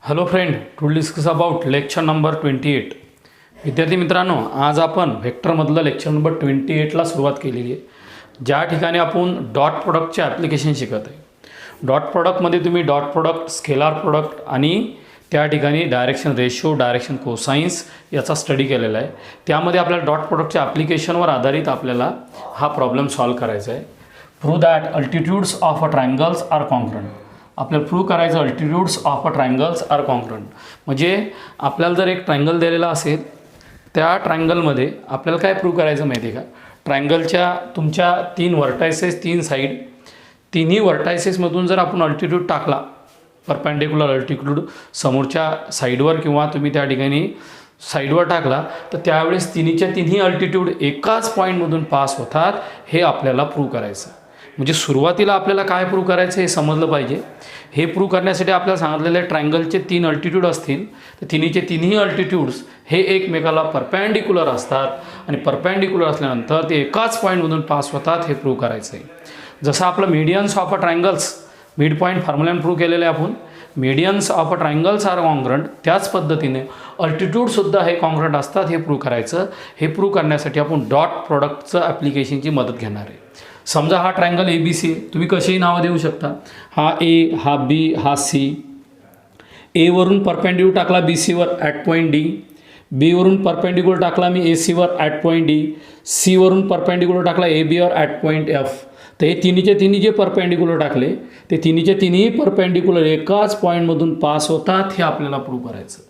Hello friend, to discuss about lecture number 28. विद्यार्थी मित्रांनो, आज आपण व्हेक्टरमधलं लेक्चर नंबर 28ला सुरुवात केलेली आहे. ज्या ठिकाणी आपण डॉट प्रोडक्टचे ॲप्लिकेशन शिकत आहे. डॉट प्रोडक्टमध्ये तुम्ही डॉट प्रोडक्ट, स्केलार प्रोडक्ट आणि त्या ठिकाणी डायरेक्शन रेशो, डायरेक्शन कोसाइन्स याचा स्टडी केलेला आहे. त्यामध्ये आपल्याला डॉट प्रोडक्टच्या ॲप्लिकेशनवर आधारित आपल्याला हा प्रॉब्लेम सॉल्व करायचा आहे. Prove that altitudes of a triangles are congruent. आपल्याला प्रूव्ह करायचं altitudes of a triangles are congruent. म्हणजे आपल्याला जर एक ट्रायंगल दिलेला असेल, त्या ट्रायंगलमध्ये आपल्याला काय प्रूव्ह करायचं माहिती आहे का? ट्रायंगलच्या तुमच्या 3 व्हर्टायसेस, 3 साईड, तिन्ही व्हर्टायसेसमधून जर आपण अल्टिट्यूड टाकला, परपेंडिक्युलर अल्टिट्यूड समोरच्या साईडवर किंवा तुम्ही त्या ठिकाणी साईडवर टाकला, तर त्यावेळेस तिन्हीच्या तिन्ही अल्टिट्यूड एकाच पॉईंटमधून पास होतात, हे आपल्याला प्रूव्ह करायचं. म्हणजे सुरुवातीला आपल्याला काय प्रूव्ह करायचं हे समजलं पाहिजे. हे प्रूव्ह करण्यासाठी आपल्याला सांगितलेले ट्रायंगलचे 3 अल्टिट्यूड असतील, तर तिन्हीचे तिन्ही अल्टिट्यूड्स हे एकमेकाला परपेंडिक्युलर असतात आणि परपेंडिक्युलर असल्यानंतर ते एकाच पॉईंटमधून पास होतात, हे प्रूव्ह करायचं आहे. जसं आपलं medians of a triangles, mid point फॉर्म्युल्याने प्रूव्ह केलेलं आहे आपण, medians of a triangles are congruent, त्याच पद्धतीने अल्टिट्यूडसुद्धा हे कॉन्ग्रंट असतात, हे प्रूव्ह करायचं. हे प्रूव्ह करण्यासाठी आपण डॉट प्रोडक्टचं ॲप्लिकेशनची मदत घेणार आहे. समजा हा ट्रायंगल ए बी सी, तुम्ही कशीही नावं देऊ शकता. हा ए, हा बी, हा सी. एवरून परपेंडिक्युलर टाकला बी सीवर ॲट पॉईंट डी, बीवरून परपेंडिक्युलर टाकला मी ए सीवर ॲट पॉईंट डी, सीवरून परपेंडिक्युलर टाकला ए बीवर ॲट पॉईंट एफ. तर हे तिन्हीचे तिन्ही जे परपेंडिक्युलर टाकले, ते तिन्हीचे तिन्ही परपेंडिक्युलर एकाच पॉईंटमधून पास होतात, हे आपल्याला प्रूव्ह करायचं.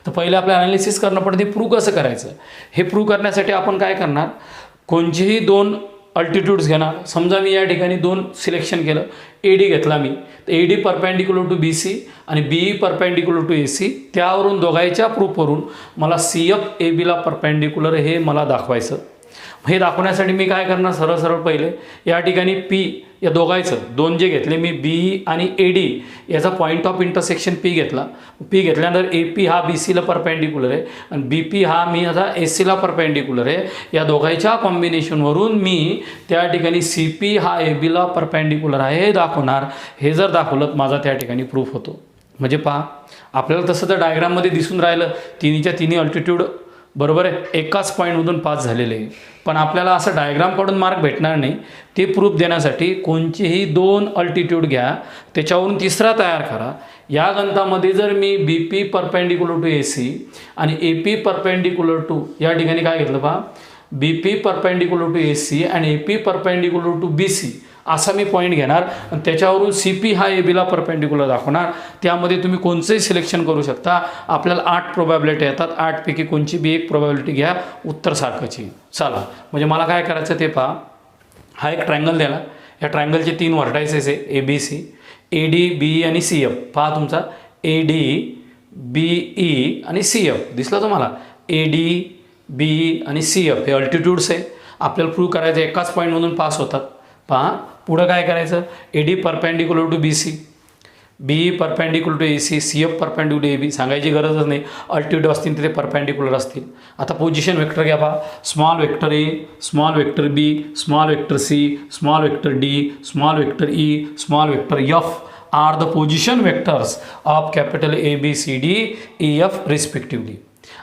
तर पहिले आपल्याला ॲनालिसिस करणं पडतं, हे प्रूव्ह कसं करायचं. हे प्रूव्ह करण्यासाठी आपण काय करणार, कोणतेही 2 अल्टिट्यूड्स घेणार. समजा मी या ठिकाणी 2 सिलेक्शन केलं, ए डी घेतला मी, तर A D perpendicular to B C आणि B perpendicular to A C. त्यावरून दोघांच्या प्रूफवरून मला सी एफ ए बीला परपेंडिक्युलर हे मला दाखवायचं. हे दाखवण्यासाठी मी काय करणार, सरळ सरळ पहिले या ठिकाणी पी या दोघांचं 2 जे घेतले मी, बी आणि ए डी याचा पॉईंट ऑफ इंटरसेक्शन पी घेतला. पी घेतल्यानंतर ए पी हा बी सीला परपेंडिक्युलर आहे आणि बी पी हा मी आता ए सीला परपेंडिक्युलर आहे. या दोघांच्या कॉम्बिनेशनवरून मी त्या ठिकाणी सी पी हा ए बीला परपेंडिक्युलर आहे हे दाखवणार. हे जर दाखवलं माझा त्या ठिकाणी प्रूफ होतो. म्हणजे पहा, आपल्याला तसं तर डायग्राममध्ये दिसून राहिलं तिन्हीच्या तिन्ही अल्टिट्यूड बरोबर आहे, एकाच पॉईंटमधून पास झालेले आहे. पण आपल्याला असं डायग्राम काढून मार्क भेटणार नाही. ते प्रूफ देण्यासाठी कोणतेही 2 अल्टिट्यूड घ्या, त्याच्यावरून तिसरा तयार करा. या गणितामध्ये जर मी B P perpendicular to A C आणि ए पी परपेंडिक्युलर टू, या ठिकाणी काय घेतलं पहा, B P perpendicular to A C आणि A P perpendicular to B C असा मी पॉईंट घेणार आणि त्याच्यावरून सी पी हा ए बीला परपेंडिक्युलर दाखवणार. त्यामध्ये तुम्ही कोणचंही सिलेक्शन करू शकता. आपल्याला 8 प्रोबॅबिलिटी येतात, 8 पैकी कोणची बी एक प्रोबॅबिलिटी घ्या, उत्तर सारखंच येईल. चला, म्हणजे मला काय करायचं ते पहा. हा एक ट्रायंगल दिला, या ट्रायंगलचे 3 व्हर्टायसेस आहे, ए बी सी, ए डी बी आणि सी एफ. पहा तुमचा ए डी बी ई आणि सी एफ दिसलं तुम्हाला. ए डी बी आणि सी एफ हे अल्टिट्यूड्स आहे. आपल्याला प्रूव्ह करायचं एकाच पॉईंटमधून पास होतात. पहा पुढं काय करायचं, A D perpendicular to B C, B perpendicular to A C, C F perpendicular to A B. सांगायची गरजच नाही, अल्टिट्यूड असतील तिथे परपेंडिक्युलर असतील. आता पोझिशन वेक्टर घ्या पहा. Small vector A, small vector B, small vector C, small vector D, small vector E, small vector F are the position vectors of capital A B C D E F respectively.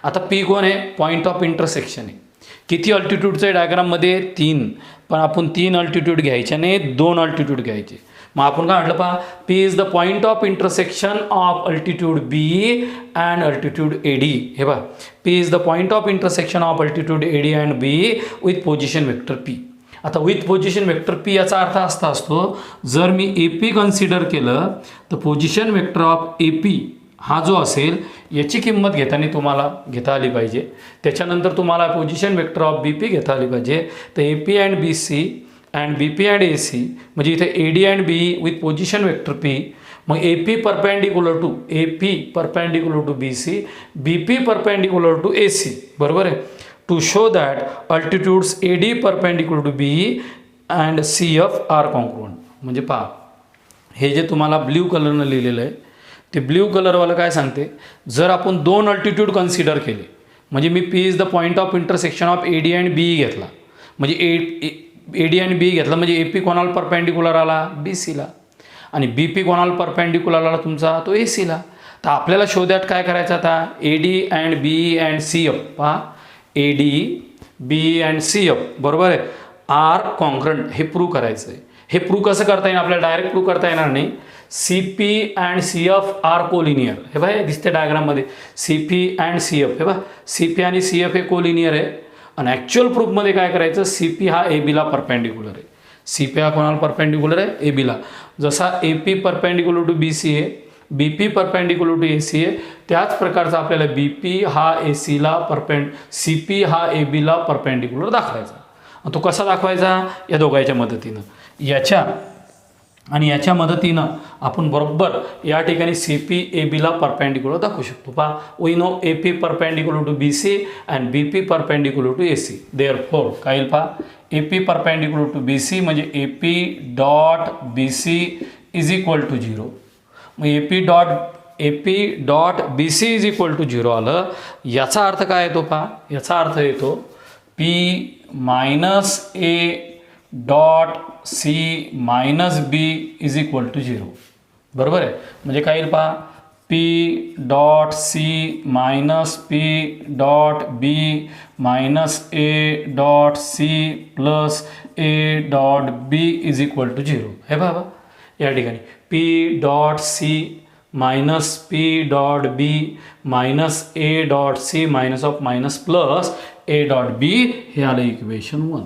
आता P कोण आहे, point of intersection आहे. किती अल्टिट्यूडचं आहे डायग्राममध्ये, 3. पण आपण 3 altitude घ्यायचे नाही, 2 अल्टिट्यूड घ्यायचे. मग आपण काय म्हटलं पहा, P is the point of intersection of altitude B and altitude A D. हे पहा, P is the point of intersection of altitude A D and B with position vector P. आता विथ पोझिशन वेक्टर पी याचा अर्थ असा असतो, जर मी A P consider केलं तर position vector of A P हा जो असेल याची किंमत घेताना तुम्हाला घेता आली पाहिजे. त्याच्यानंतर तुम्हाला position vector of B P घेता आली पाहिजे. तर A P and B C and B P and A C, म्हणजे इथे A D and B with position vector P. मग A P perpendicular to A P perpendicular to B C, B P perpendicular to A C. बरोबर आहे. To show that altitudes A D perpendicular to B and C F are congruent. म्हणजे पहा, हे जे तुम्हाला blue कलरनं लिहिलेलं आहे, ते ब्ल्यू कलरवालं काय सांगते, जर आपण 2 अल्टिट्यूड कन्सिडर केले, म्हणजे मी P is the point of intersection of A D and B घेतला, म्हणजे ए डी अँड बी घेतला, म्हणजे ए पी कोणाला परपेंडिक्युलर आला, बी सीला, आणि बी पी कोणाला परपेंडिक्युलर आला तुमचा, तो ए सीला. तर आपल्याला शोधात काय करायचं आता, A D and B and C F. पहा, A D B and C F बरोबर आहे आर कॉन्ग्रंट, हे प्रूव्ह करायचं आहे. हे प्रूव्ह कसं करता येईल, आपल्याला डायरेक्ट प्रूव्ह करता येणार नाही. C P and C F are collinear, हे बघा दिसते डायग्राममध्ये C P and C F. हे बघा सी पी आणि सी एफ हे कोलिनियर आहे. आणि ॲक्च्युअल प्रूफमध्ये काय करायचं, सी पी हा ए बीला परपेंडिक्युलर आहे. सी पी हा कोणाला परपेंडिक्युलर आहे, ए बीला. जसा A P perpendicular to B C आहे, B P perpendicular to A C आहे, त्याच प्रकारचा आपल्याला बी पी हा ए सीला सी पी हा ए बीला परपेंडिक्युलर दाखवायचा. तो कसा दाखवायचा, या दोघांच्या मदतीनं, याच्या आणि याच्या मदतीनं आपण बरोबर या ठिकाणी सी पी ए बीला परपेंडिक्युलर दाखवू शकतो. पहा, we know A P perpendicular to B C and B P perpendicular to A C. Therefore काय येईल पहा, A P perpendicular to B C म्हणजे A P dot B C is equal to 0. मग A P dot B C is equal to 0 आलं. याचा अर्थ काय येतो पहा, याचा अर्थ येतो P minus A dot C minus B is equal to 0. बरोबर आहे. म्हणजे काय येईल पहा, P dot C minus P dot B minus A dot C plus A dot B is equal to 0. हे बाबा या ठिकाणी P dot C minus P dot B minus A dot C minus of minus plus A dot B, हे आलं equation 1.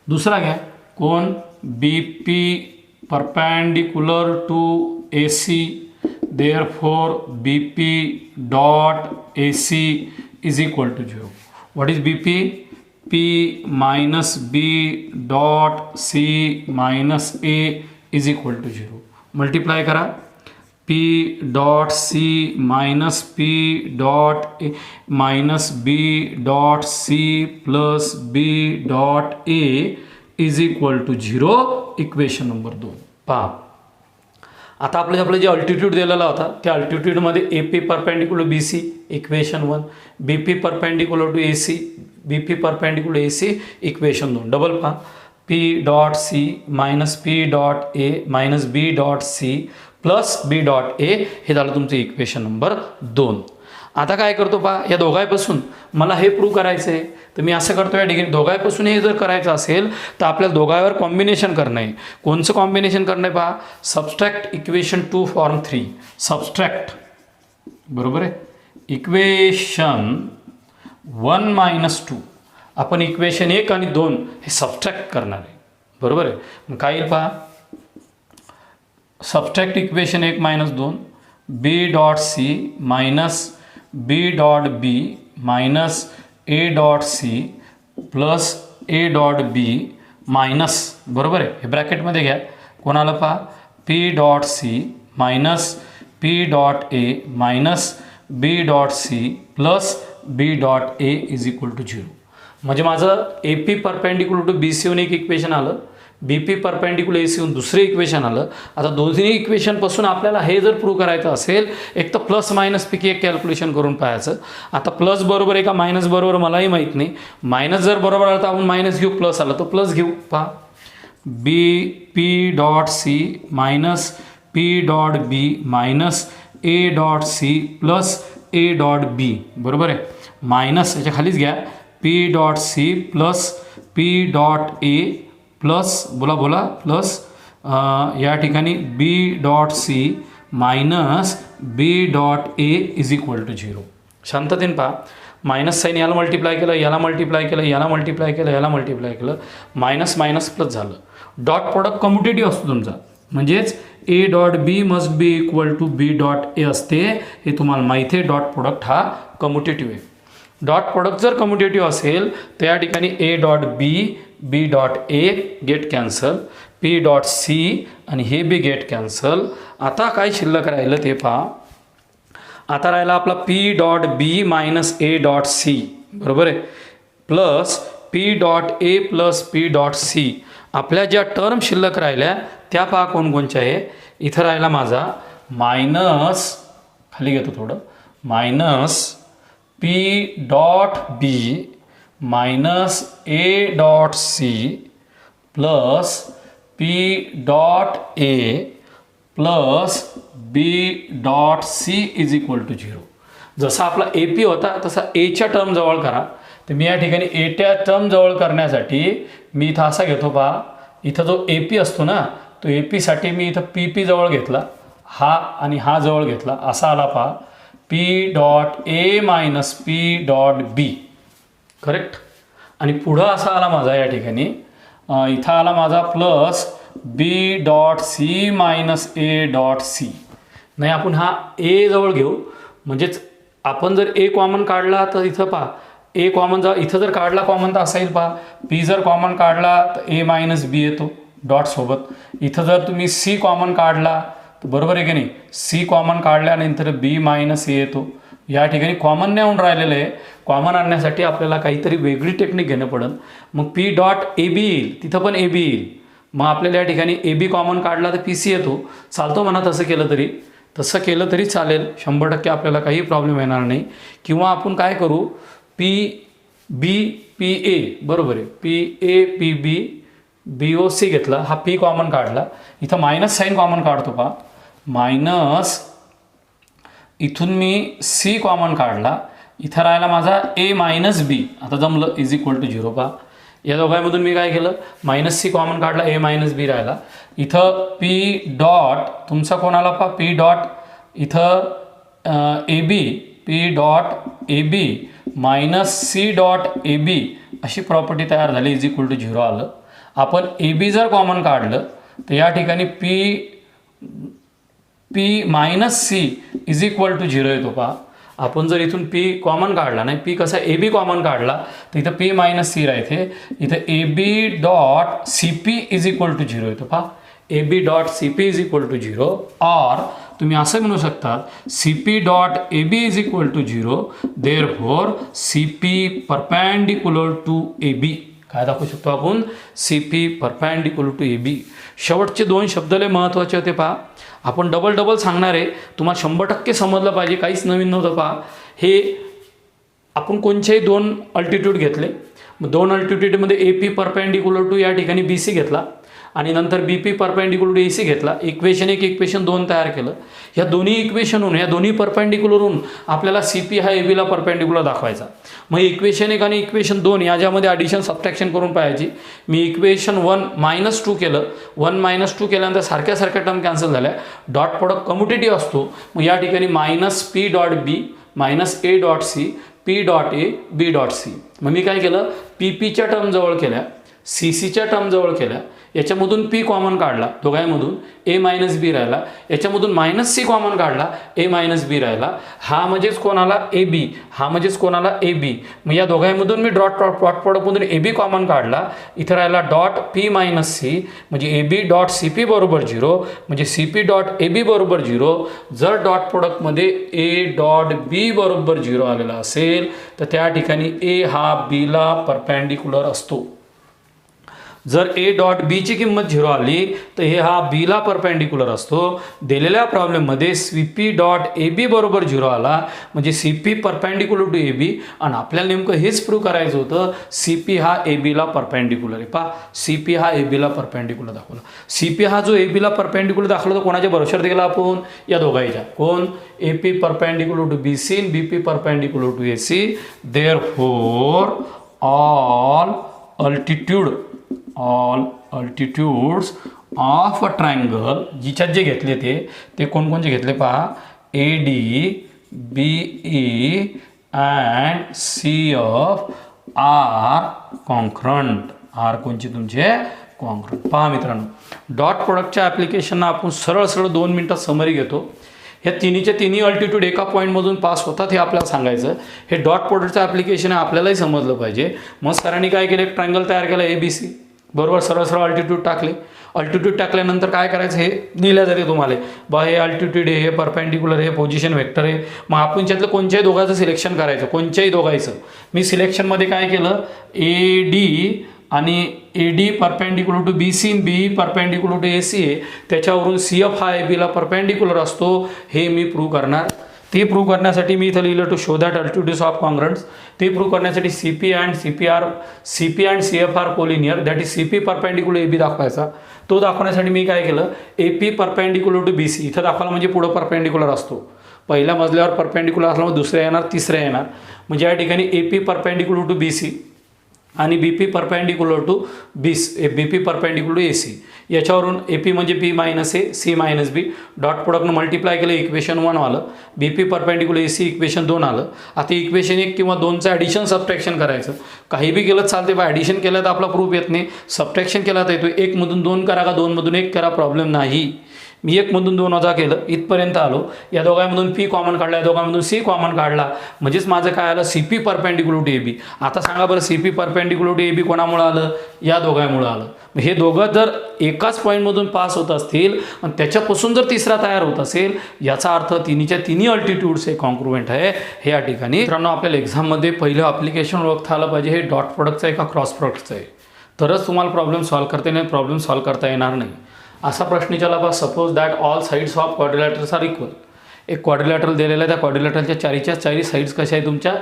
दुसरा घ्या, कोण, बी P perpendicular to A C, therefore B P dot A C is equal to 0. What is B P, P minus B dot C minus A is equal to 0. Multiply करा, P dot C minus P dot A minus B dot C plus B dot A is equal to 0. Equation number 2. पहा, आता आपलं जे altitude दिलेला होता त्या अल्टिट्यूडमध्ये A P perpendicular B C equation 1, B P perpendicular to A C, B P perpendicular A C equation 2. Double पहा, P dot C minus P dot A minus B dot C plus B dot A, हे झालं तुमचं equation number 2. आता काय करतो पहा, या दोघांपासून मला हे प्रूव्ह करायचं आहे, तर मी असं करतो या ठिकाणी दोघांपासून हे जर करायचं असेल तर आपल्याला दोघांवर कॉम्बिनेशन करणं आहे. कोणचं कॉम्बिनेशन करणं आहे पहा, सबस्ट्रॅक्ट इक्वेशन 2 फॉर्म 3. सबस्ट्रॅक्ट बरोबर आहे इक्वेशन 1 मायनस 2. आपण इक्वेशन 1 आणि 2 हे सबस्ट्रॅक्ट करणार आहे. बरोबर आहे. मग काय येईल पहा, subtract equation 1 minus 2, B dot C minus B dot B minus A dot C plus A dot B minus, बरोबर आहे, हे ब्रॅकेटमध्ये घ्या. कोणाला पहा, P dot C minus P dot A minus B dot C plus B dot A is equal to 0. म्हणजे माझं A P perpendicular to B सीहून एक इक्वेशन आलं, बी पी परपेंडिक्युलर ए सीहून दुसरं इक्वेशन आलं. आता दोन्ही इक्वेशनपासून आपल्याला हे जर प्रूव्ह करायचं असेल, एक तर प्लस मायनस पैकी एक कॅल्क्युलेशन करून पाहायचं. आता प्लस बरोबर आहे का मायनस बरोबर मलाही माहीत नाही. मायनस जर बरोबर आलं तर आपण मायनस घेऊ, प्लस आलं तर प्लस घेऊ. पहा, B P dot C minus P dot B minus A dot C plus A dot B, बरोबर आहे, मायनस याच्या खालीच घ्या, P dot C plus P dot A plus बोला प्लस या ठिकाणी B dot C minus B dot A is equal to 0. शांततेने पहा, मायनस साईन याला मल्टिप्लाय केलं, याला मल्टिप्लाय केलं, याला मल्टिप्लाय केलं, याला मल्टिप्लाय केलं, मायनस मायनस प्लस झालं. डॉट प्रॉडक्ट कम्युटेटिव्ह असतो तुमचा, म्हणजेच A dot B must be equal to B dot A असते, हे तुम्हाला माहिती आहे. डॉट प्रॉडक्ट हा कम्युटेटिव्ह आहे. डॉट प्रॉडक्ट जर कम्युटेटिव्ह असेल तर या ठिकाणी A dot B dot A get cancel, P dot C आणि हे बी गेट कॅन्सल. आता काय शिल्लक राहिलं ते पहा, आता राहिला आपला P dot B minus A dot C, बरोबर आहे, plus P dot A plus P dot C. आपल्या ज्या टर्म शिल्लक राहिल्या त्या पहा कोणकोणच्या आहे. इथं राहिला माझा मायनस, खाली घेतो थोडं, minus P dot B minus A dot C plus P dot A plus B dot C is equal to 0. जसा आपला ए पी होता तसा एच्या टर्म जवळ करा. तर मी या ठिकाणी एच्या टर्म जवळ करण्यासाठी मी इथं असा घेतो पहा, इथं जो ए पी असतो ना तो ए पीसाठी मी इथं पी पी जवळ घेतला, हा आणि हा जवळ घेतला, असा आला पहा P dot A minus P dot B. Correct. आणि पुढं असा आला माझा या ठिकाणी इथं आला माझा plus B dot C minus A dot C. नाही आपण हा ए जवळ घेऊ, म्हणजेच आपण जर ए कॉमन काढला तर इथं पहा ए कॉमन इथं जर काढला कॉमन तर असा येईल पहा, पी जर कॉमन काढला तर ए मायनस बी येतो डॉटसोबत. इथं जर तुम्ही सी कॉमन काढला तर बरोबर आहे की नाही, सी कॉमन काढल्यानंतर बी मायनस ए येतो. या ठिकाणी कॉमन नाही होऊन राहिलेलं आहे. कॉमन आणण्यासाठी आपल्याला काहीतरी वेगळी टेक्निक घेणं पडेल. मग पी डॉट ए बी येईल, तिथं पण ए बी येईल. मग आपल्याला या ठिकाणी ए बी कॉमन काढला तर पी सी येतो. चालतो म्हणा तसं केलं तरी चालेल, 100% आपल्याला काही प्रॉब्लेम येणार नाही. किंवा आपण काय करू, पी बी पी ए बरोबर आहे, P A P B B O C घेतला, हा पी कॉमन काढला, इथं मायनस साईन कॉमन काढतो पहा, मायनस इथून मी सी कॉमन काढला, इथं राहिला माझा ए मायनस बी, आता जमलं इज इक्वल टू 0 पहा. या दोघांमधून मी काय केलं, मायनस सी कॉमन काढला, ए मायनस बी राहिला. इथं पी डॉट तुमचा कोणाला पहा पी डॉट इथं A B, P dot A B minus C dot A B अशी प्रॉपर्टी तयार झाली, इज इक्वल टू 0 आलं. आपण ए बी जर कॉमन काढलं तर या ठिकाणी P minus C is equal to 0 येतो पहा. आपण जर इथून पी कॉमन काढला नाही, पी कसा ए बी कॉमन काढला तर इथं पी मायनस सी राहते, इथं A B dot C P is equal to 0 येतो पहा. A B dot C P is equal to 0 और तुम्ही असं म्हणू शकतात C P dot A B is equal to 0, therefore C P perpendicular to A B. काय दाखवू शकतो आपण, C P perpendicular to A B. शेवटचे 2 शब्द लय महत्त्वाचे होते पहा. आपण डबल सांगणार आहे, तुम्हाला 100% समजलं पाहिजे, काहीच नवीन नव्हतं पहा. हे आपण कोणतेही 2 अल्टिट्यूड घेतले, मग 2 अल्टिट्यूडमध्ये ए पी परपॅन्डिक्युलर टू या ठिकाणी बी सी घेतला आणि नंतर B P perpendicular to A C घेतला. इक्वेशन 1 इक्वेशन 2 तयार केलं. ह्या दोन्ही इक्वेशनहून, ह्या दोन्ही परपॅन्डिक्युलरहून आपल्याला सी पी हा ए बीला परपॅन्डिक्युलर दाखवायचा. मग इक्वेशन 1 आणि इक्वेशन 2 याच्यामध्ये ॲडिशन सबट्रॅक्शन करून पाहायची. मी इक्वेशन 1 -2 केलं, 1 -2 केल्यानंतर सारख्या टर्म कॅन्सल झाल्या. डॉट प्रोडक्ट कम्युटेटिव्ह असतो, मग या ठिकाणी minus P dot B minus A dot C P dot A B dot C. मग मी काय केलं, पी पीच्या टर्म जवळ केल्या, सी सीच्या टर्म जवळ केल्या, याच्यामधून पी कॉमन काढला, दोघांमधून ए मायनस बी राहिला, याच्यामधून मायनस सी कॉमन काढला, ए मायनस बी राहिला. हा म्हणजेच कोणाला ए बी, हा म्हणजेच कोणाला ए बी. मग या दोघांमधून मी डॉट प्रॉडक्टमधून ए बी कॉमन काढला, इथं राहिला डॉट पी मायनस सी, म्हणजे A B dot C P बरोबर 0, म्हणजे C P dot A B बरोबर 0. जर डॉट प्रोडक्टमध्ये ए डॉट बी बरोबर 0 आलेला असेल तर त्या ठिकाणी ए हा बीला परपॅन्डिक्युलर असतो. जर ए डॉट बीची किंमत 0 आली तर हे हा बीला परपॅन्डिक्युलर असतो. दिलेल्या प्रॉब्लेममध्ये C P dot A B बरोबर 0 आला, म्हणजे C P perpendicular to A B. आणि आपल्याला नेमकं हेच प्रूव्ह करायचं होतं, सी पी हा ए बीला परपॅन्डिक्युलर आहे. पहा, सी पी हा ए बीला परपॅन्डिक्युलर दाखवला. सी पी हा जो ए बीला परपॅन्डिक्युलर दाखवला तो कोणाच्या भरोश्यावर गेला आपण, या दोघांच्या. कोण, A P perpendicular to B C, B P perpendicular to A C. Therefore all altitudes of a triangle, जिच्यात जे घेतले ते कोणकोणचे घेतले पहा, A D B E and C F are concurrent. Are कोणचे तुमचे कॉन्क्रंट. पहा मित्रांनो, डॉट प्रोडक्टच्या ॲप्लिकेशनला आपण सरळ 2 मिनटात समरी घेतो. ह्या तिन्ही अल्टिट्यूड एका पॉईंटमधून पास होतात हे आपल्याला सांगायचं. हे डॉट प्रोडक्टचं ॲप्लिकेशन आहे, आपल्यालाही समजलं पाहिजे. मग सरांनी काय केलं, एक ट्रायंगल तयार केला ए बी सी बरोबर, सरळ अल्टिट्यूड टाकले. अल्टिट्यूड टाकल्यानंतर काय करायचं हे लिहिलं जाते तुम्हाला, बा हे अल्टिट्यूड आहे, हे परपॅन्डिक्युलर आहे, पोझिशन वेक्टर आहे. मग आपण त्यातलं कोणत्याही दोघांचं सिलेक्शन करायचं, कोणत्याही दोघांचं. मी सिलेक्शनमध्ये काय केलं, ए डी आणि A D perpendicular to B C, B perpendicular to A C आहे, त्याच्यावरून सी एफ हा ए बीला परपॅन्डिक्युलर असतो हे मी प्रूव्ह करणार. ते प्रूव्ह करण्यासाठी मी इथं लिहिलं to show that altitudes of congruence. ते प्रूव्ह करण्यासाठी CP and CFR collinear that is CP perpendicular AB दाखवायचा. तो दाखवण्यासाठी मी काय केलं, AP परपेंडिक्युलर टू BC इथं दाखवलं म्हणजे पुढं परपेंडिक्युलर असतो. पहिल्या मजल्यावर परपेंडिक्युलर असल्यामुळे दुसऱ्या येणार, तिसऱ्या येणार. म्हणजे या ठिकाणी AP परपेंडिक्युलर टू BC आणि BP perpendicular to BP perpendicular to AC. याच्यावरून AP म्हणजे B minus A, C minus B dot प्रोडक्टनं मल्टिप्लाय केलं, इक्वेशन 1 आलं. BP परपेंडिक्युलर AC इक्वेशन 2 आलं. आता इक्वेशन 1 किंवा 2चं ॲडिशन सबट्रॅक्शन करायचं. काही बी केलं चालते बा, ॲडिशन केलं तर आपला प्रूफ येत नाही, सबट्रॅक्शन केला तर येतो. 1 मधून 2 करा का 2 मधून 1 करा, प्रॉब्लेम नाही. मी 1 मधून 2 वजा केलं, इथपर्यंत आलो. या दोघांमधून P कॉमन काढला, या दोघांमधून C कॉमन काढला, म्हणजेच माझं काय आलं, CP परपेंडिक्युलर टू AB. आता सांगा बरं, CP परपेंडिक्युलर टू AB कोणामुळे आलं, या दोघांमुळे आलं. हे दोघं जर एकाच पॉईंटमधून पास होत असतील आणि त्याच्यापासून जर तिसरा तयार होत असेल, याचा अर्थ तिन्हीच्या तिन्ही अल्टिट्यूड्स हे कॉन्ग्रुएंट आहे. हे या ठिकाणी मित्रांनो आपल्याला एक्झाममध्ये पहिलं ॲप्लिकेशन ओळखता आलं पाहिजे, हे डॉट प्रोडक्टचं आहे का क्रॉस प्रोडक्टचं आहे, तरच तुम्हाला प्रॉब्लेम सॉल्व्ह करता येणार, प्रॉब्लेम सॉल्व्ह करता येणार नाही. असा प्रश्न विचारला बा, suppose that all sides of quadrilaterals are equal. एक क्वाड्रिलॅटरल दिलेला आहे, त्या क्वाड्रिलॅटरलच्या चारी साईड्स कशा आहे तुमच्या,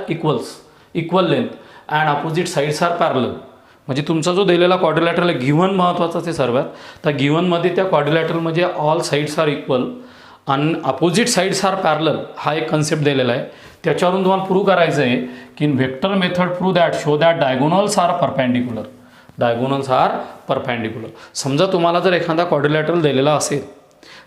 equal length and opposite sides are parallel. म्हणजे तुमचा जो दिलेला क्वाड्रिलॅटरल आहे, गिव्हन महत्त्वाचं ते सर्वात. तर गिव्हनमध्ये त्या क्वाड्रिलॅटरलमध्ये ऑल साईड्स आर इक्वल आणि अपोजिट साईड्स आर पॅरलल हा एक कन्सेप्ट दिलेला आहे. त्याच्यावरून तुम्हाला प्रूव्ह करायचं आहे की vector method prove that show that diagonals are perpendicular. Diagonals are perpendicular. समजा तुम्हाला जर एखादा क्वाड्रिलॅटरल दिलेला असेल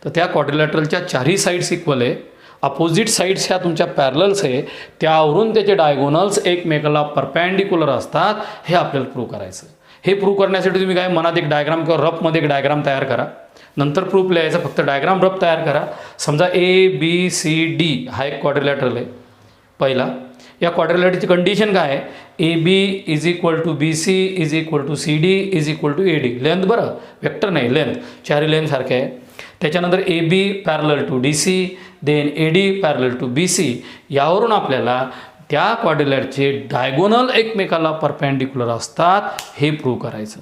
तर त्या क्वाड्रिलॅटरलच्या चारही साईड्स इक्वल आहे, अपोजिट साईड्स ह्या तुमच्या पॅरलल्स आहे, त्यावरून त्याचे डायगोनल्स एकमेकाला परपेंडिक्युलर असतात, हे आपल्याला प्रूव्ह करायचं. हे प्रूव्ह करण्यासाठी तुम्ही काय, मनात एक डायग्राम किंवा रफमध्ये एक डायग्राम तयार करा. नंतर प्रूफ लिहायचं, फक्त डायग्राम रफ तयार करा. समजा ABCD हा एक क्वाड्रिलॅटरल आहे पहिला. या क्वाड्रिलॅटरची कंडिशन काय आहे, AB is equal to BC is equal to CD is equal to AD. Length बरं, वेक्टर नाही, लेंथ, चारी लेंथ सारखे आहे. त्याच्यानंतर AB parallel to DC, then AD parallel to BC. यावरून आपल्याला त्या क्वाड्रिलॅटरचे डायगोनल एकमेकाला परपेंडिक्युलर असतात हे प्रूव्ह करायचं.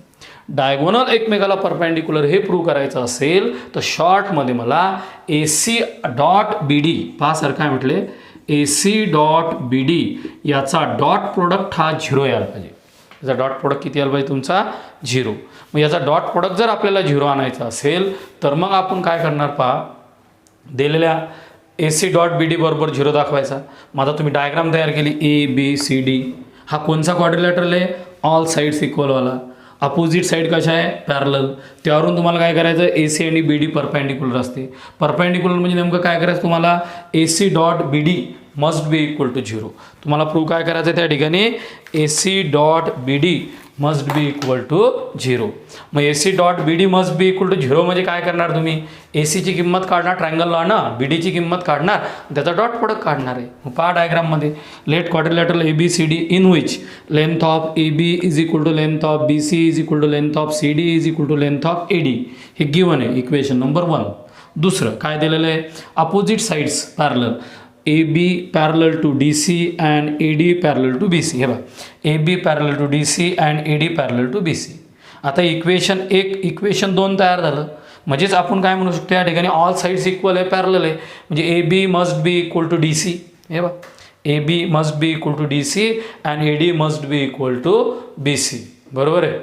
डायगोनल एकमेकाला परपेंडिक्युलर हे प्रूव्ह करायचं असेल तर शॉर्टमध्ये मला AC डॉट BD पासारखं काय म्हटले, AC डॉट BD याचा डॉट प्रोडक्ट हा 0 यायला पाहिजे. याचा डॉट प्रोडक्ट किती यायला पाहिजे तुमचा, 0. मग याचा डॉट प्रोडक्ट जर आपल्याला 0 आणायचा असेल तर मग आपण काय करणार पहा, दिलेल्या AC डॉट BD बरोबर 0 दाखवायचा. मग आता तुम्ही डायग्राम तयार केली, ABCD हा कोणचा क्वाड्रिलॅटरल आहे, ऑल साईड्स इक्वलवाला. अपोजिट साईड कशा आहे, पॅरलल. त्यावरून तुम्हाला काय करायचं, AC आणि BD परपेंडिक्युलर असते. परपेंडिक्युलर म्हणजे नेमकं काय करायचं तुम्हाला, AC dot BD must be equal to 0. तुम्हाला प्रूव्ह काय करायचं आहे त्या ठिकाणी, AC dot BD must be equal to 0. मग AC dot BD must be equal to 0 म्हणजे काय करणार तुम्ही, ACची किंमत काढणार ट्रायंगलला ना, BDची किंमत काढणार, त्याचा डॉट प्रोडक्ट काढणार आहे. मग पहा डायग्राममध्ये, let quadrilateral ABCD in which length of AB is equal to length of BC is equal to length of CD is equal to length of AD. हे गिवन आहे इक्वेशन नंबर 1. दुसरं काय दिलेलं आहे, opposite sides parallel, AB parallel to DC and AD parallel to BC. हे बघा, AB parallel to DC and AD parallel to BC. आता equation 1 equation 2 तयार झालं. म्हणजेच आपण काय म्हणू शकतो, या ठिकाणी ऑल साईड्स इक्वल आहे, पॅरलल आहे, म्हणजे AB must be equal to DC. हे बघा, AB must be equal to DC and AD must be equal to BC. बरोबर आहे.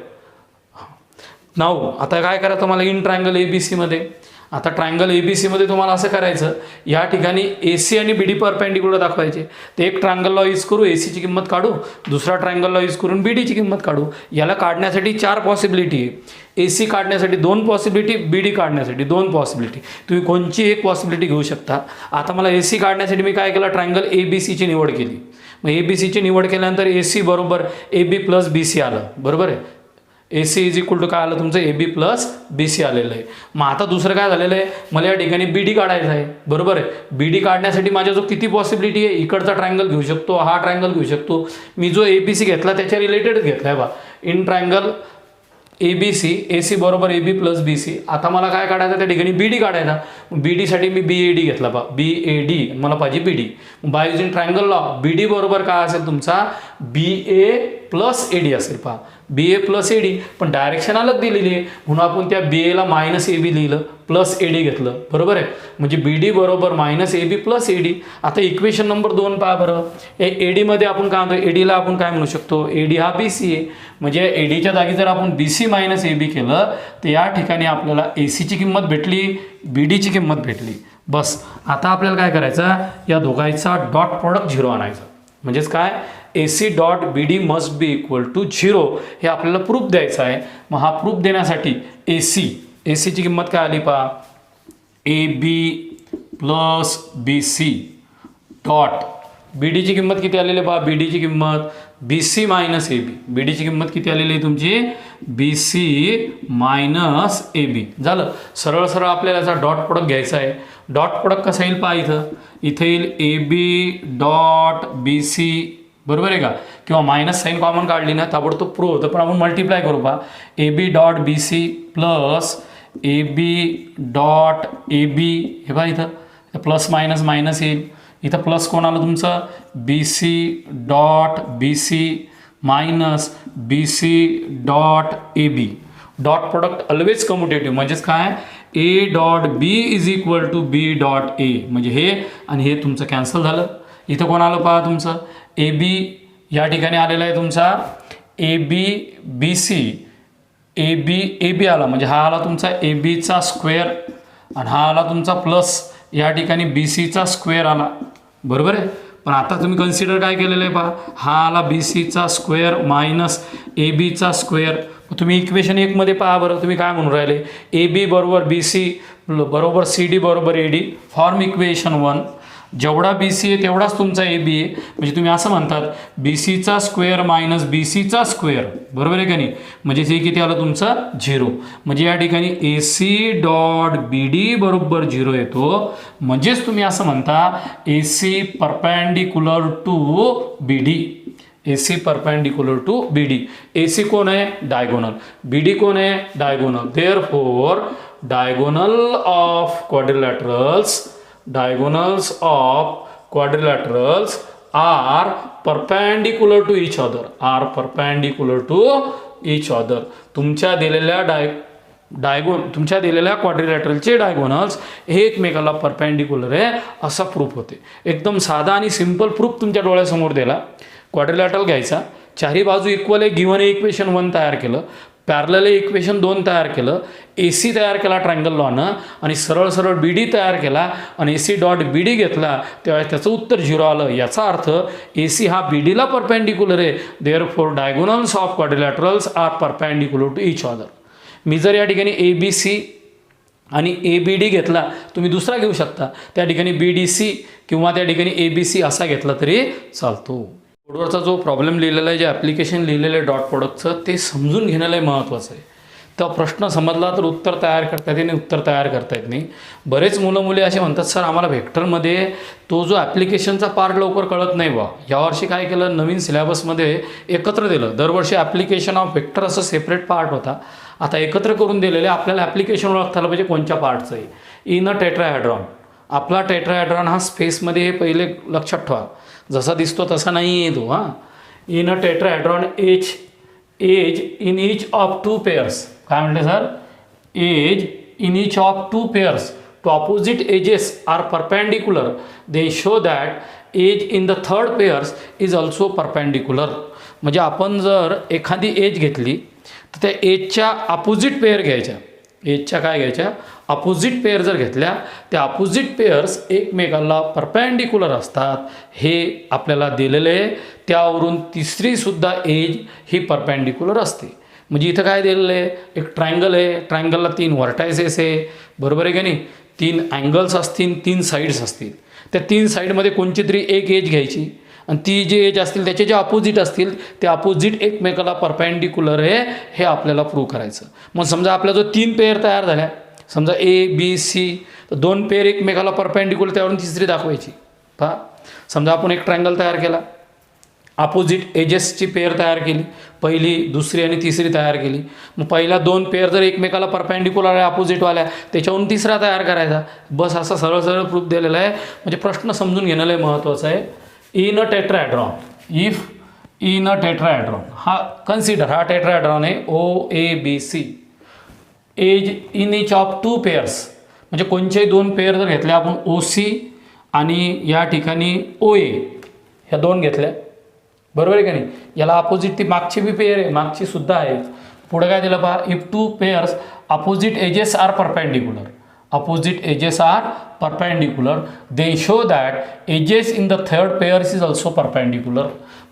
नाऊ आता काय करा तुम्हाला, इन ट्रायंगल ABCमध्ये, आता ट्रायंगल ABCमध्ये तुम्हाला असं करायचं, या ठिकाणी AC आणि BD परपेंडिक्युलर दाखवायचे. ते एक ट्रायंगलला यूज करू, ACची किंमत काढू, दुसरा ट्रायंगलला यूज करून BDची किंमत काढू. याला काढण्यासाठी 4 पॉसिबिलिटी आहे. AC काढण्यासाठी 2 पॉसिबिलिटी, BD काढण्यासाठी 2 पॉसिबिलिटी. तुम्ही कोणची एक पॉसिबिलिटी घेऊ शकता. आता मला AC काढण्यासाठी मी काय केलं, ट्रायंगल ABCची निवड केली. मग ABCची निवड केल्यानंतर AC बरोबर AB प्लस BC आलं. बरोबर आहे, AC इज इक्वल टू काय आलं तुमचं, AB प्लस BC आलेलं आहे. मग आता दुसरं काय झालेलं आहे, मला या ठिकाणी BD काढायचं आहे. बरोबर आहे, BD काढण्यासाठी माझ्या जो किती पॉसिबिलिटी आहे, इकडचा ट्रायंगल घेऊ शकतो, हा ट्रायंगल घेऊ शकतो. मी जो ABC घेतला त्याच्या रिलेटेडच घेतला आहे बा, इन ट्रायंगल ABC, AC बरोबर AB प्लस BC. आता मला काय काढायचं, त्या ठिकाणी BD काढायचा. BDसाठी मी BAD घेतला बा, BAD मला पाहिजे BD. By using triangle law BD बरोबर काय असेल तुमचा, बी ए प्लस ए डी असेल. पहा बी ए प्लस ए डी, पण डायरेक्शन अलग दिलेली आहे म्हणून आपण त्या बी एला मायनस ए बी लिहिलं, प्लस ए डी घेतलं. बरोबर आहे. म्हणजे बी डी बरोबर minus A B plus A D. आता इक्वेशन नंबर 2 पहा बरं. ए डीमध्ये आपण काय म्हणतो, ए डीला आपण काय म्हणू शकतो, ए डी हा बी सी आहे. म्हणजे ए डीच्या जागी जर आपण बी सी मायनस ए बी केलं तर या ठिकाणी आपल्याला ए सीची किंमत भेटली, बी डीची किंमत भेटली. बस आता आपल्याला काय करायचं, या दोघांचा डॉट प्रॉडक्ट 0 आणायचं. म्हणजेच काय, A C dot B D must be equal to 0 हे आपल्याला प्रूफ द्यायचं आहे. मग हा प्रूफ देण्यासाठी ए सीची किंमत काय आली पहा, A B plus B C dot B डीची किंमत किती आलेली आहे पहा, बी डीची किंमत बी सी मायनस ए बी. बी डीची किंमत किती आलेली आहे तुमची, बी सी मायनस ए बी. झालं. सरळ सरळ आपल्याला याचा डॉट प्रोडक्ट घ्यायचा आहे. डॉट प्रोडक्ट कसं येईल पहा, इथं येईल ए बी डॉट बी सी. बरोबर आहे का, किंवा मायनस साईन कॉमन काढली ना ताबडतोब प्रूव्ह होतं, पण आपण मल्टिप्लाय करू पहा. A B dot B C plus A B dot A B. हे पहा इथं प्लस मायनस मायनस येईल, इथं प्लस कोण आलं तुमचं, B C dot B C minus B C dot A B. Dot product always commutative. म्हणजेच काय, A dot B is equal to B dot A. म्हणजे हे आणि हे तुमचं कॅन्सल झालं. इथं कोण आलं पहा तुमचं, ए बी या ठिकाणी आलेला आहे तुमचा A B B C. A B आला म्हणजे हा आला तुमचा ए बीचा स्क्वेअर आणि हा आला तुमचा प्लस या ठिकाणी बी सीचा स्क्वेअर आला. बरोबर आहे. पण आता तुम्ही कन्सिडर काय केलेलं आहे पहा, हा आला बी सीचा स्क्वेअर मायनस ए बीचा स्क्वेअर. तुम्ही इक्वेशन 1 मध्ये पहा बरं, तुम्ही काय म्हणून राहिले, ए बी बरोबर बी सी बरोबर सी डी बरोबर ए डी. Form equation 1. जेवढा बी सी आहे तेवढाच तुमचा ए बी आहे. म्हणजे तुम्ही असं म्हणतात बी सीचा स्क्वेअर मायनस बी सीचा स्क्वेअर. बरोबर आहे का नाही. म्हणजे हे किती आलं तुमचं 0. म्हणजे या ठिकाणी A C dot B D बरोबर 0 येतो. म्हणजेच तुम्ही असं म्हणता A C perpendicular to B D. A C perpendicular to B D. A C कोण आहे, डायगोनल. बी डी कोण आहे, diagonal. Therefore diagonal of quadrilaterals are perpendicular to each other. तुमच्या दिलेल्या क्वाड्रिलॅटरलचे डायगोनल्स हे एकमेकाला परपेंडिक्युलर आहे असा प्रूफ होते. एकदम साधा आणि सिंपल प्रूफ तुमच्या डोळ्यासमोर दिला. क्वाड्रिलॅटरल घ्यायचा, चारही बाजू इक्वल आहे, गिव्हन इक्वेशन 1 तयार केलं, पॅरलल इक्वेशन 2 तयार केलं, ए सी तयार केला ट्रायंगल लॉनं आणि सरळ सरळ बी डी तयार केला आणि ए सी डॉट बी डी घेतला तेव्हा त्याचं उत्तर 0 आलं. याचा अर्थ ए सी हा बी डीला परपेंडिक्युलर आहे. Therefore diagonals of quadrilaterals are perpendicular to each other. मी जर या ठिकाणी ए बी सी आणि ए बी डी घेतला, तुम्ही दुसरा घेऊ शकता, त्या ठिकाणी बी डी सी किंवा त्या ठिकाणी ए बी सी असा घेतला तरी चालतो. बोर्डवरचा जो प्रॉब्लेम लिहिलेला आहे, जे ॲप्लिकेशन लिहिलेलं आहे डॉट प्रोडक्टचं, ते समजून घेणं लय महत्त्वाचं आहे. तर प्रश्न समजला तर उत्तर तयार करता येते, उत्तर तयार करता येत नाही. बरेच मुलं मुली असे म्हणतात, सर आम्हाला व्हेक्टरमध्ये तो जो ॲप्लिकेशनचा पार्ट लवकर कळत नाही बा. यावर्षी काय केलं, नवीन सिलेबसमध्ये एकत्र दिलं. दरवर्षी ॲप्लिकेशन ऑफ व्हेक्टर असं सेपरेट पार्ट होता, आता एकत्र करून दिलेले. आपल्याला ॲप्लिकेशन ओळखता आलं पाहिजे कोणत्या पार्टचं आहे. इन अ टेट्राहेड्रॉन, आपला टेट्राहेड्रॉन हा स्पेसमध्ये हे पहिले लक्षात ठेवा, जसा दिसतो तसा नाही आहे तो. हां, in a tetrahedron edge in each of 2 pairs. काय म्हणते sir, edge in each of 2 pairs to opposite edges are perpendicular, they show that edge in the third pairs is also perpendicular. म्हणजे आपण जर एखादी एज घेतली तर त्या एजच्या opposite pair घ्यायच्या. एजच्या काय घ्यायच्या, अपोजिट पेअर जर घेतल्या, त्या अपोजिट पेअर्स एकमेकाला परपेंडिक्युलर असतात, हे आपल्याला दिलेलं आहे. त्यावरून तिसरीसुद्धा एज ही परपेंडिक्युलर असते. म्हणजे इथं काय दिलेलं आहे, एक ट्रायंगल आहे, ट्रायंगलला 3 व्हर्टायसेस आहे. बरोबर आहे का नाही. 3 अँगल्स असतील, 3 साईड्स असतील. त्या 3 साईडमध्ये कोणची तरी एक एज घ्यायची आणि ती जे एज असतील त्याचे जे अपोजिट असतील ते अपोजिट एकमेकाला परपेंडिक्युलर आहे, हे आपल्याला प्रूव्ह करायचं. मग समजा आपला जो 3 पेअर तयार झाल्या, समजा ए बी सी, तर 2 पेअर एकमेकाला परपेंडिक्युलर, त्यावरून तिसरी दाखवायची. पहा, समजा आपण एक ट्रायंगल तयार केला, अपोजिट एजेसची पेअर तयार केली, पहिली दुसरी आणि तिसरी तयार केली. मग पहिला 2 पेअर जर एकमेकाला परपेंडिक्युलर आहे अपोजिटवाल्या, त्याच्यावरून तिसरा तयार करायचा. बस असा सरळ सरळ प्रूफ दिलेला आहे. म्हणजे प्रश्न समजून घेणं लय महत्त्वाचं आहे. In a tetrahedron, if in a tetrahedron, हा कन्सिडर हा टेट्राहेड्रॉन आहे OABC, age in each of two pairs, म्हणजे कोणतेही दोन पेअर जर घेतले आपण OC आणि या ठिकाणी OA, ह्या दोन घेतल्या, बरोबर आहे का नाही. याला अपोजिट ती मागची बी पेअर आहे, मागची सुद्धा आहे. पुढे काय दिलं पहा, if two pairs opposite edges are perpendicular, opposite edges are perpendicular they show that edges in the third pairs is also perpendicular.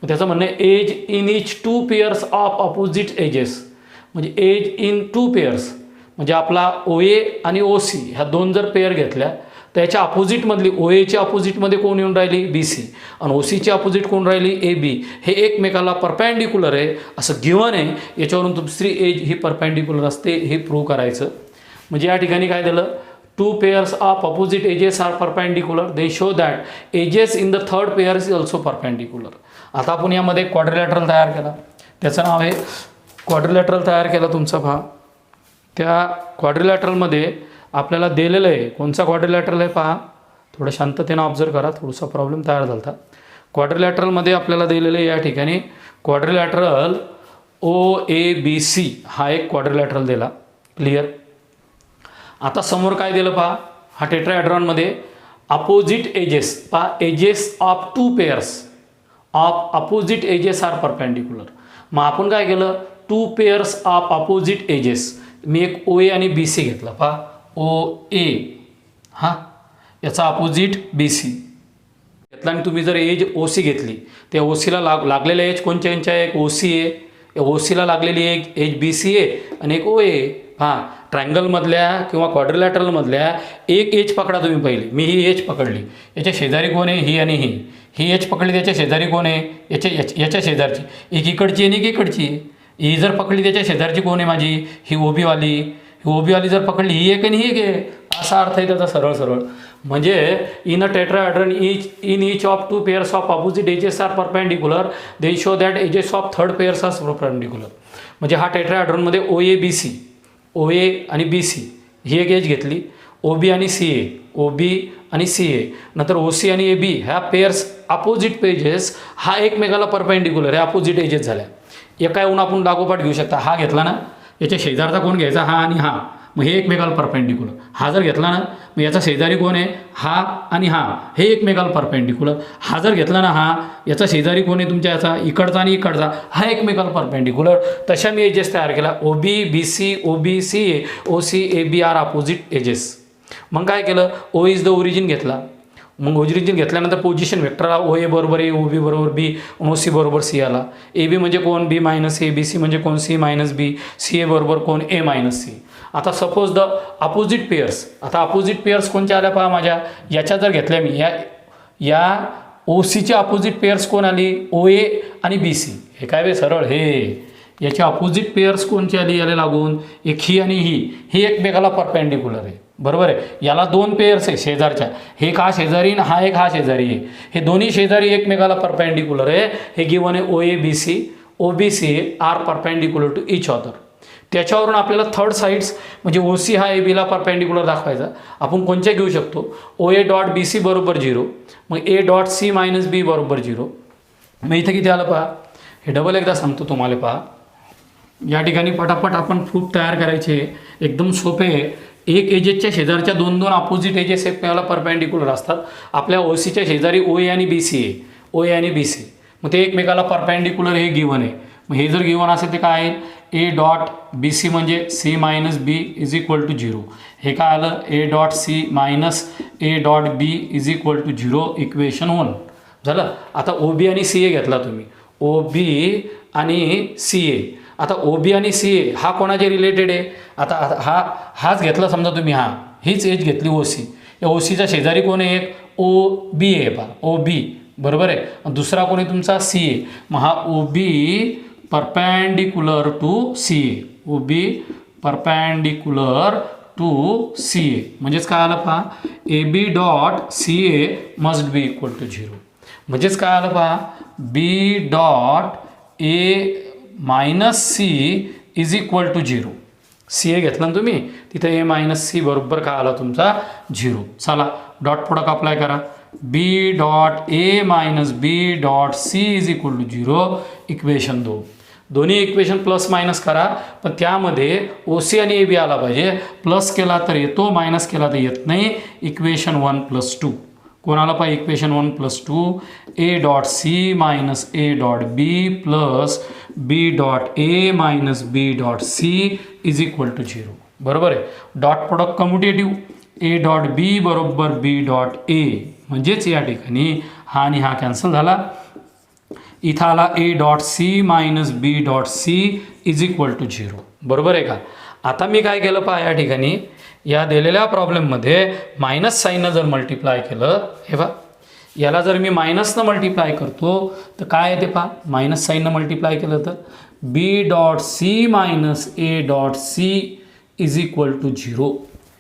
मग त्याचं म्हणणं आहे edge in each two pairs of opposite edges, म्हणजे एज इन टू पेअर्स म्हणजे आपला OA आणि OC ह्या दोन जर पेअर घेतल्या त्याच्या अपोजिटमधली OAच्या अपोजिटमध्ये कोण येऊन राहिली BC आणि OCची अपोजिट कोण राहिली AB, हे एकमेकाला परपेंडिक्युलर आहे असं गिवन आहे. याच्यावरून दुसरी एज ही परपेंडिक्युलर असते हे प्रूव्ह करायचं. म्हणजे या ठिकाणी काय दिलं, two pairs of opposite edges are perpendicular they show that edges in the third pairs is also perpendicular. आता आपण यामध्ये क्वाड्रिलॅटरल तयार केला, त्याचं नाव आहे क्वाड्रिलॅटरल तयार केला तुमचा पहा. त्या क्वाड्रिलॅटरलमध्ये आपल्याला दिलेलं आहे, कोणचा क्वाड्रिलॅटरल आहे पहा, थोडं शांततेनं ऑब्झर्व करा, थोडासा प्रॉब्लेम तयार झाला होता. क्वाड्रिलॅटरलमध्ये आपल्याला दिलेलं आहे या ठिकाणी क्वाड्रिलॅटरल OABC हा एक क्वाड्रिलॅटरल दिला, क्लिअर. आता समोर काय दिलं पहा, हा टेट्राहेड्रॉनमध्ये अपोजिट एजेस पहा, edges of two pairs of opposite edges are perpendicular. मग आपण काय केलं, two pairs of opposite edges, मी एक OA आणि BC घेतला पहा, OA हां याचा अपोजिट BC घेतला आणि तुम्ही जर एज OC घेतली त्या OCला लागलेला एज कोणत्या यांच्या एक OC आहे, OCला लागलेली एक एज BC आहे आणि एक OA आहे. हां ट्रायंगलमधल्या किंवा क्वाड्रिलॅटरलमधल्या एक एज पकडा तुम्ही पहिली, मी ही एज पकडली, याच्या शेजारी कोण आहे, ही आणि ही एज पकडली, त्याच्या शेजारी कोण आहे, याच्या शेजारची, एक इकडची आणि एक इकडची. ही जर पकडली त्याच्या शेजारची कोण आहे माझी, ही OB वाली, ही OB वाली जर पकडली ही एक आणि ही एक आहे, असा अर्थ आहे त्याचा सरळ सरळ. म्हणजे in a tetrahedron in each of two pairs of opposite edges are perpendicular they show that edges of third pairs are perpendicular. म्हणजे हा टेट्राहेड्रॉनमध्ये OABC, OA आणि BC ही एक एज घेतली, OB आणि CA, OB आणि CA, नंतर OC आणि AB ह्या पेअर्स अपोजिट पेजेस हा एकमेकाला परपेंडिक्युलर, ह्या अपोजिट एजेस झाल्या. एका येऊन आपण लागोपाठ घेऊ शकता, हा घेतला ना याच्या शेजारचा कोण घ्यायचा, हा आणि हा, मग हे एकमेकाला परपेंडिक्युलर. हा जर घेतला ना मग याचा शेजारी कोण आहे, हा आणि हा, हे एकमेकाला परपेंडिक्युलर. हा जर घेतला ना हा, याचा शेजारी कोण आहे तुमच्या याचा इकडचा आणि इकडचा, हा एकमेकाला परपेंडिक्युलर. तशा मी एजेस तयार केला, OB BC OB CA OC AB are opposite edges. मग काय केलं, O इज द ओरिजिन घेतला, मग ओरिजिन घेतल्यानंतर पोझिशन वेक्टरला OA बरोबर A, OB बरोबर B, OC बरोबर C आला. AB म्हणजे कोण B मायनस A, BC म्हणजे कोण C मायनस B, CA बरोबर कोण A मायनस C. आता सपोज द अपोजिट पेअर्स, आता अपोजिट पेअर्स कोणत्या आल्या पहा माझ्या, याच्या जर घेतल्या मी या OCच्या अपोजिट पेअर्स कोण आली, OA आणि BC. हे काय वे सरळ, हे याच्या अपोजिट पेअर्स कोणची आली याला लागून, एक ही आणि ही एकमेकाला परपेंडिक्युलर आहे, बरोबर आहे. याला दोन पेअर्स आहे शेजारच्या, हे का शेजारी आणि हा एक हा शेजारी आहे, हे दोन्ही शेजारी एकमेकाला परपेंडिक्युलर आहे. हे गिवन आहे OABC OBC are perpendicular to each other. त्याच्यावरून आपल्याला थर्ड साईड्स म्हणजे OC हा ABला परपेंडिक्युलर दाखवायचा. आपण कोणत्या घेऊ शकतो, OA डॉट BC बरोबर 0, मग A dot C minus B बरोबर 0. मग इथे किती आलं पहा, हे डबल एकदा सांगतो तुम्हाला पहा. या ठिकाणी पटापट आपण प्रूफ तयार करायचे, एकदम सोपे आहे. एक एजेसच्या शेजारच्या दोन अपोजिट एजेस एकमेकाला परपेंडिक्युलर असतात. आपल्या OCच्या शेजारी OA आणि BC आहे, OA आणि BC, मग ते एकमेकाला परपेंडिक्युलर हे गिवन आहे. मग हे जर गिवन असेल ते काय आहे, A डॉट BC म्हणजे C minus B is equal to 0. हे काय आलं, A dot C minus A dot B is equal to 0, equation 1 झालं. आता OB आणि CA घेतला तुम्ही, OB आणि CA. आता OB आणि CA हा कोणाचे रिलेटेड आहे, आता हाच घेतला समजा तुम्ही, हीच एज घेतली OC, या OCच्या शेजारी कोण आहे, एक OB आहे पहा, OB बरोबर आहे. दुसरा कोण आहे तुमचा CA, मग हा OB perpendicular to CA, OB perpendicular to CA. म्हणजेच काय आलं पहा, AB dot CA must be equal to 0. म्हणजेच काय आलं पहा, B dot A minus C is equal to 0. CA घेतला ना तुम्ही, तिथे A मायनस C बरोबर काय आला तुमचा 0. चला डॉट प्रोडक्ट अप्लाय करा. B dot A minus B dot C is equal to 0 equation 2. दोन्ही इक्वेशन प्लस मायनस करा, पण त्यामध्ये ओ सी आणि ए बी आला पाहिजे. प्लस केला तर येतो, मायनस केला तर येत नाही. इक्वेशन 1 + 2 कोणाला पाहिजे? Equation 1 + 2 A dot C minus A dot B plus B dot A minus B dot C is equal to 0. बरोबर आहे. Dot product commutative A dot B बरोबर बी डॉट ए, म्हणजेच या ठिकाणी हा आणि हा कॅन्सल झाला. इथं आला A dot C minus B dot C is equal to 0. बरोबर आहे का? आता मी काय केलं पहा, या ठिकाणी या दिलेल्या प्रॉब्लेममध्ये मायनस साईननं जर मल्टिप्लाय केलं, हे पहा याला जर मी मायनसनं मल्टिप्लाय करतो तर काय येते पहा, मायनस साईननं मल्टिप्लाय केलं तर B dot C minus A dot C is equal to 0.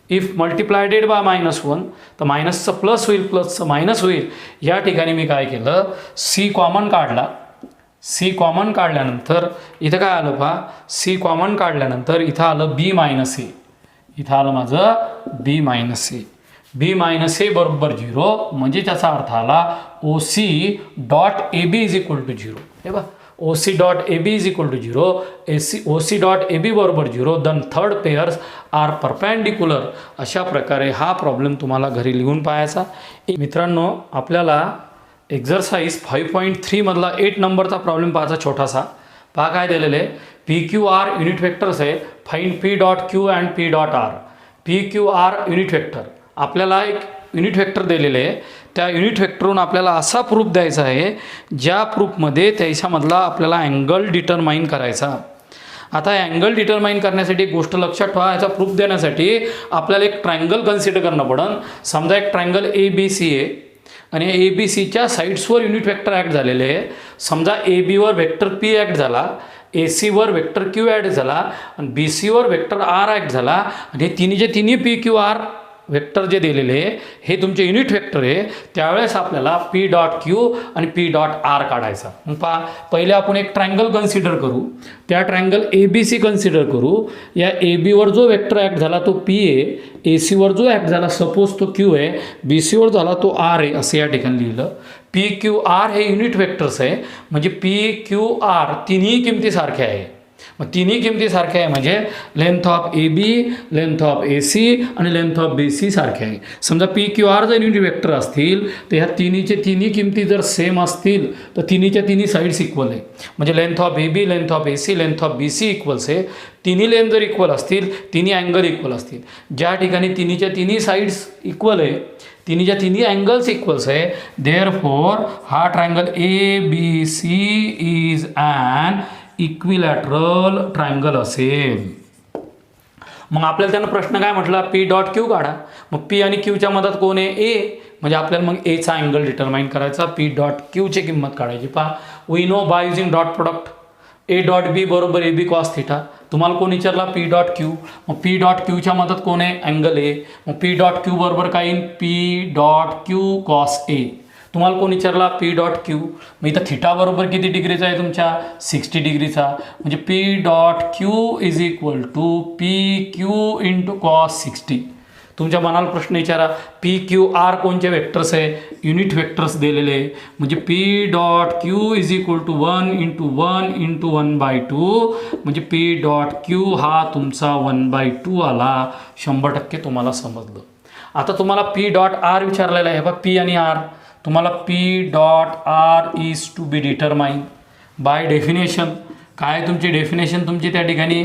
If multiplied by -1 तर मायनसचं प्लस होईल, प्लसचं मायनस होईल. या ठिकाणी मी काय केलं, सी कॉमन काढला. सी कॉमन काढल्यानंतर इथं काय आलं पहा, सी कॉमन काढल्यानंतर इथं आलं बी मायनस ए. इथं आलं माझं बी मायनस ए. बी मायनस ए बरोबर 0, म्हणजे त्याचा अर्थ आला O C dot A B is equal to 0. हे बघा, O C dot A B is equal to 0. O C dot A B बरोबर 0. दन थर्ड पेयर्स आर परपॅन्डिक्युलर. अशा प्रकारे हा प्रॉब्लेम तुम्हाला घरी लिहून पाहायचा. मित्रांनो, आपल्याला एक्झरसाइज 5.3 मधला 8 नंबरचा प्रॉब्लेम पाहायचा छोटासा. पहा काय दिलेलं आहे, P Q R unit vectors आहे. Find P dot Q and P dot R. P Q R unit vector, आपल्याला एक युनिट वेक्टर दिलेले आहे. त्या युनिट वेक्टरवरून आपल्याला असा प्रूफ द्यायचा आहे, ज्या प्रूफमध्ये त्याच्यामधला आपल्याला अँगल डिटरमाइन करायचा. आता अँगल डिटरमाइन करण्यासाठी एक गोष्ट लक्षात ठेवा, याचा प्रूफ देण्यासाठी आपल्याला एक ट्रायंगल कन्सिडर करणं पडेल. समजा एक ट्रायंगल ए बी सी आहे आणि ए बी सीच्या साईड्सवर युनिट वेक्टर ॲक्ट झालेले आहे. समजा ए बीवर वेक्टर पी ॲक्ट झाला, ए सीवर वेक्टर क्यू ॲड झाला आणि बी सीवर वेक्टर आर ॲक्ट झाला. आणि हे तिन्ही पी क्यू आर वेक्टर जे दिलेले आहे हे तुमचे युनिट वेक्टर आहे. त्यावेळेस आपल्याला पी डॉट क्यू आणि पी डॉट आर काढायचा. मग पहा, पहिले आपण एक ट्रायंगल कन्सिडर करू. त्या triangle A B C consider करू. या ए बीवर जो वेक्टर ॲक्ट झाला तो पी आहे, ए सीवर जो ॲक्ट झाला सपोज तो क्यू आहे, बी सीवर झाला तो आर आहे, असं या ठिकाणी लिहिलं. पी क्यू आर हे युनिट वेक्टर्स आहे, म्हणजे पी क्यू आर तिन्ही किमती सारख्या आहे. मग तिन्ही किमती सारख्या आहे म्हणजे length of A B, length of A C आणि लेंथ ऑफ बी सी सारखे आहे. समजा पी क्यू आर जर युनिट वेक्टर असतील तर ह्या तिन्ही किमती जर सेम असतील तर तिन्ही साईड्स इक्वल आहे. म्हणजे length of A B, length of A C, length of B C equals आहे. तिन्ही लेंथ जर इक्वल असतील, तिन्ही अँगल इक्वल असतील. ज्या ठिकाणी तिन्ही साईड्स इक्वल आहे, तिन्ही अँगल्स इक्वल्स आहे, देअरफॉर हा triangle A B C is an equilateral triangle असेल. मग आपल्याला त्यानं प्रश्न काय म्हटला, पी डॉट क्यू काढा. मग पी आणि क्यूच्या मधात कोण आहे, ए. म्हणजे आपल्याला मग एचा अँगल डिटरमाइन करायचा, पी डॉट क्यूची किंमत काढायची. पहा, we know by using dot product A dot B बरोबर ए बी कॉस थिटा. तुम्हाला कोण विचारला, पी डॉट क्यू. मग पी डॉट क्यूच्या मधात कोण आहे, अँगल ए. मग पी डॉट क्यू बरोबर काय येईल, P dot Q cos A. तुम्हाला कोण विचारला, पी डॉट क्यू. मग इथं थिटा बरोबर किती डिग्रीचा आहे तुमच्या, 60 डिग्रीचा. म्हणजे P dot Q is equal to P Q into cos 60. तुमच्या मनाला प्रश्न विचारा, पी क्यू आर कोणचे वेक्टर्स आहे, युनिट वेक्टर्स दिलेले. म्हणजे P dot Q is equal to 1 into 1 into 1/2. म्हणजे पी डॉट क्यू हा तुमचा 1/2 आला. 100% तुम्हाला समजलं. आता तुम्हाला पी डॉट आर विचारलेला आहे. बघा, पी आणि आर तुम्हाला P dot R is to be determine by definition. काय तुमची डेफिनेशन तुमची त्या ठिकाणी,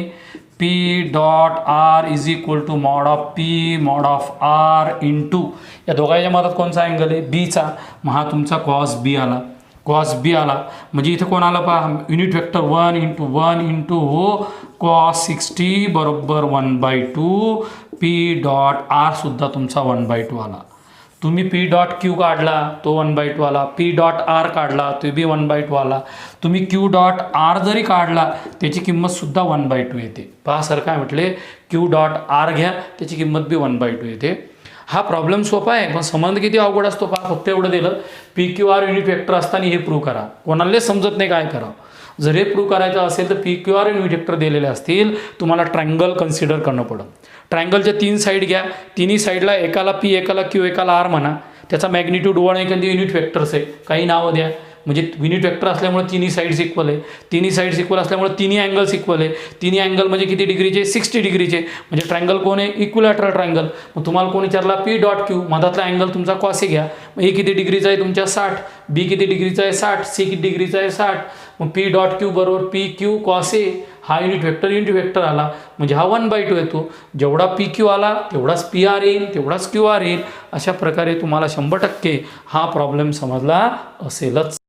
P dot R is equal to mod of P mod of R into या दोघांच्या मधात कोणचा अँगल आहे, बीचा. मग हा तुमचा कॉस बी आला. कॉस बी आला म्हणजे इथं कोण आलं पहा, unit vector 1 into 1 into cos 60 बरोबर 1/2. पी डॉट आर सुद्धा तुमचा 1/2 आला. तुम्ही पी डॉट क्यू काढला तो 1/2 आला, पी डॉट आर काढला तो बी 1/2 आला. तुम्ही क्यू डॉट आर जरी काढला त्याची किंमतसुद्धा 1/2 येते. पहा सर काय म्हटले, क्यू डॉट आर घ्या त्याची किंमत बी 1/2 येते. हा प्रॉब्लेम सोपा आहे पण संबंध किती अवघड असतो. पहा फक्त एवढं दिलं, P Q R unit vector असताना हे प्रूव्ह करा. कोणालाच समजत नाही काय करावं. जर हे प्रूव्ह करायचं असेल तर P Q R unit vector दिलेले असतील, तुम्हाला ट्रायंगल कन्सिडर करणं पडेल. ट्रायंगलच्या 3 साईड घ्या, तिन्ही साईडला एकाला पी एकाला क्यू एकाला आर म्हणा. त्याचा मॅग्निट्यूड 1 एखादी युनिट व्हेक्टर्स आहे, काही नावं द्या. म्हणजे युनिट वेक्टर असल्यामुळे तिन्ही साईड्स इक्वल आहे, तिन्ही साईड्स इक्वल असल्यामुळे तिन्ही अँगल्स इक्वल आहे. तिन्ही अँगल म्हणजे किती डिग्रीचे? 60 डिग्रीचे. म्हणजे ट्रायंगल कोण आहे? Equilateral triangle. मग तुम्हाला कोण विचारला पी डॉट क्यू, मधातला अँगल तुमचा कॉस घ्या. मग ए किती डिग्रीचा आहे तुमच्या? 60. बी किती डिग्रीचा आहे? 60. सी किती डिग्रीचा आहे? 60. मग पी डॉट क्यू बरोबर पी क्यू कॉस ए. हा युनिट वेक्टर आला म्हणजे हा 1/2 येतो. जेवढा पी क्यू आला तेवढाच पी आर येईल, तेवढाच क्यू आर येईल. अशा प्रकारे तुम्हाला 100% हा प्रॉब्लेम समजला असेलच.